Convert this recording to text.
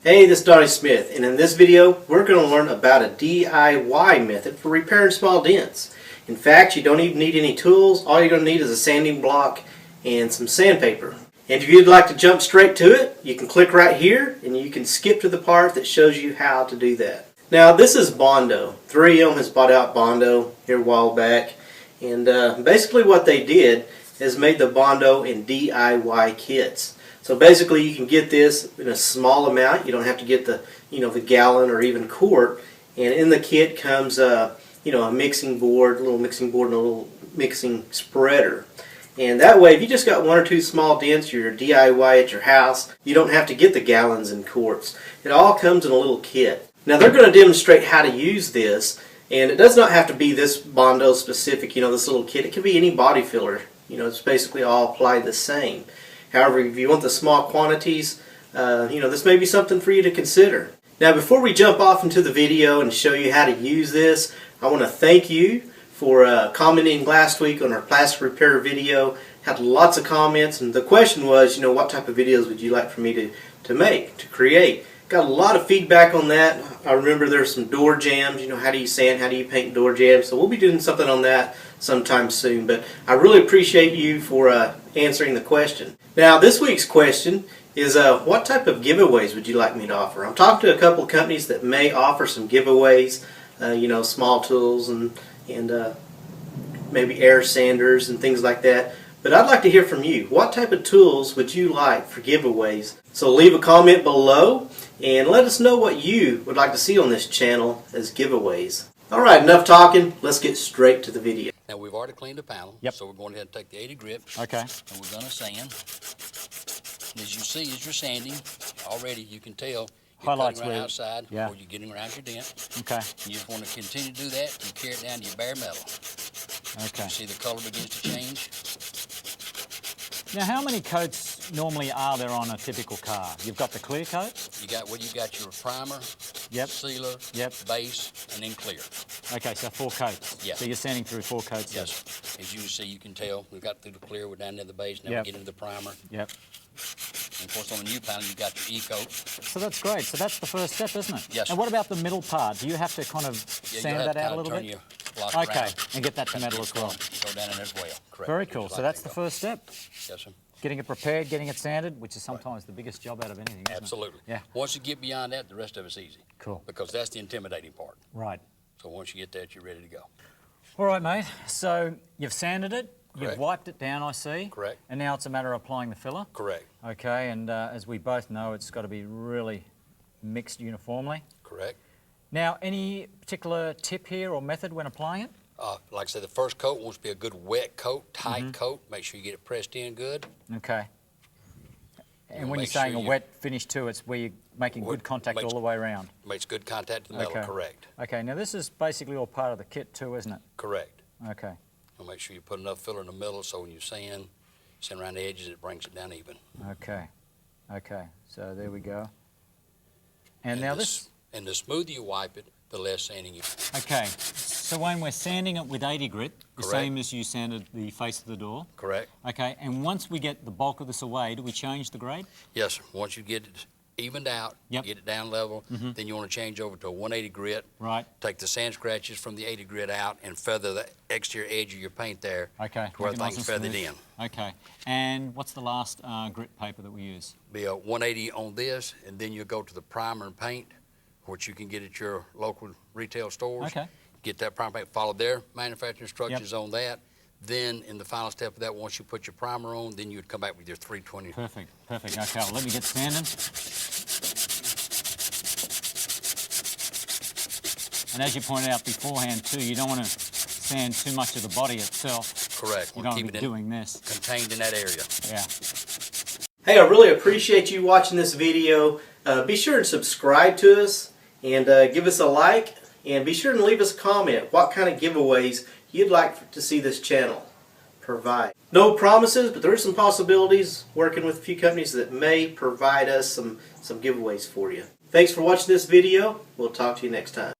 Hey, this is Donnie Smith, and in this video we're going to learn about a DIY method for repairing small dents. In fact, you don't even need any tools. All you're going to need is a sanding block and some sandpaper. And if you'd like to jump straight to it, you can click right here and you can skip to the part that shows you how to do that. Now this is Bondo. 3M has bought out Bondo here a while back, and basically what they did is made the Bondo in DIY kits. So basically you can get this in a small amount. You don't have to get the the gallon or even quart. And in the kit comes a mixing board, a little mixing board and a little mixing spreader. And that way, if you just got one or two small dents, you're DIY at your house, you don't have to get the gallons and quarts. It all comes in a little kit. Now they're going to demonstrate how to use this, and it does not have to be this Bondo specific, this little kit. It can be any body filler. It's basically all applied the same. However, if you want the small quantities, this may be something for you to consider. Now, before we jump off into the video and show you how to use this, I want to thank you for commenting last week on our plastic repair video. Had lots of comments, and the question was, what type of videos would you like for me to create? Got a lot of feedback on that. I remember there's some door jams, how do you sand, how do you paint door jams, so we'll be doing something on that sometime soon. But I really appreciate you for answering the question. Now this week's question is what type of giveaways would you like me to offer? I'm talking to a couple of companies that may offer some giveaways, small tools and maybe air sanders and things like that. But I'd like to hear from you. What type of tools would you like for giveaways? So leave a comment below and let us know what you would like to see on this channel as giveaways. Alright, enough talking. Let's get straight to the video. Now we've already cleaned the panel, so we're going ahead and take the 80 grit. Okay. And we're going to sand. And as you see, as you're sanding, already you can tell you're cutting around outside or you're getting around your dent. Okay. And you just want to continue to do that and carry it down to your bare metal. Okay. You see the color begins to change. Now, how many coats normally are there on a typical car? You've got the clear coat? You got your primer, sealer, base, and then clear. Okay, so 4 coats. Yeah. So you're sanding through 4 coats. Yes. As you can see, you can tell we've got through the clear, we're down to the base, now we get into the primer. Yep. And of course on the new panel you've got your E-coat. So that's great. So that's the first step, isn't it? Yes. And what about the middle part? Do you have to kind of sand that out a little bit? Okay, around. And get that to metal as well. Go down in there as well. Correct. Very cool. So that's the first step. Yes, sir. Getting it prepared, getting it sanded, which is sometimes the biggest job out of anything, isn't Absolutely. it? Yeah. Once you get beyond that, the rest of it's easy. Cool. Because that's the intimidating part. Right. So once you get that, you're ready to go. All right, mate. So you've sanded it. Correct. You've wiped it down, I see. Correct. And now it's a matter of applying the filler. Correct. Okay, and as we both know, it's got to be really mixed uniformly. Correct. Now, any particular tip here or method when applying it? Like I said, the first coat wants to be a good wet coat, tight coat. Make sure you get it pressed in good. Okay. And when you're saying a wet finish too, it's where you're making good contact all the way around. Makes good contact to the metal, correct. Okay, now this is basically all part of the kit too, isn't it? Correct. Okay. And make sure you put enough filler in the middle so when you sand around the edges, it brings it down even. Okay. Okay, so there we go. And now this... And the smoother you wipe it, the less sanding you... Okay, so when we're sanding it with 80 grit, the same as you sanded the face of the door. Correct. Okay, and once we get the bulk of this away, do we change the grade? Yes, sir. Once you get it evened out, get it down level, then you want to change over to a 180 grit. Right. Take the sand scratches from the 80 grit out and feather the exterior edge of your paint there to where things feathered in. Okay, and what's the last grit paper that we use? Be a 180 on this, and then you go to the primer and paint, which you can get at your local retail stores. Okay. Get that primer paint, follow their manufacturing instructions on that. Then in the final step of that, once you put your primer on, then you would come back with your 320. Perfect, perfect. Okay, well, let me get sanding. And as you pointed out beforehand too, you don't want to sand too much of the body itself. Correct. You don't want to be doing this. Contained in that area. Yeah. Hey, I really appreciate you watching this video. Be sure and subscribe to us and give us a like, and be sure and leave us a comment what kind of giveaways you'd like to see this channel provide. No promises, but there are some possibilities working with a few companies that may provide us some giveaways for you. Thanks for watching this video. We'll talk to you next time.